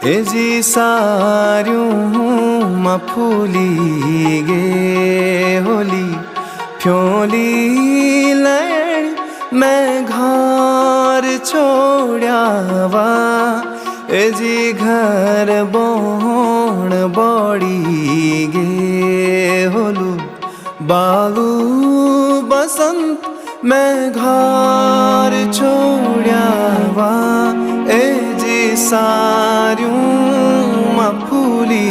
ए जी सारियों मा फूली गे होली फ्योली लैण मैं घर छोड़ावा। ए जी घर बोण बड़ी गे होलू बालू बसंत मैं घर छोड़ावा। ए जी सारियों मा फूली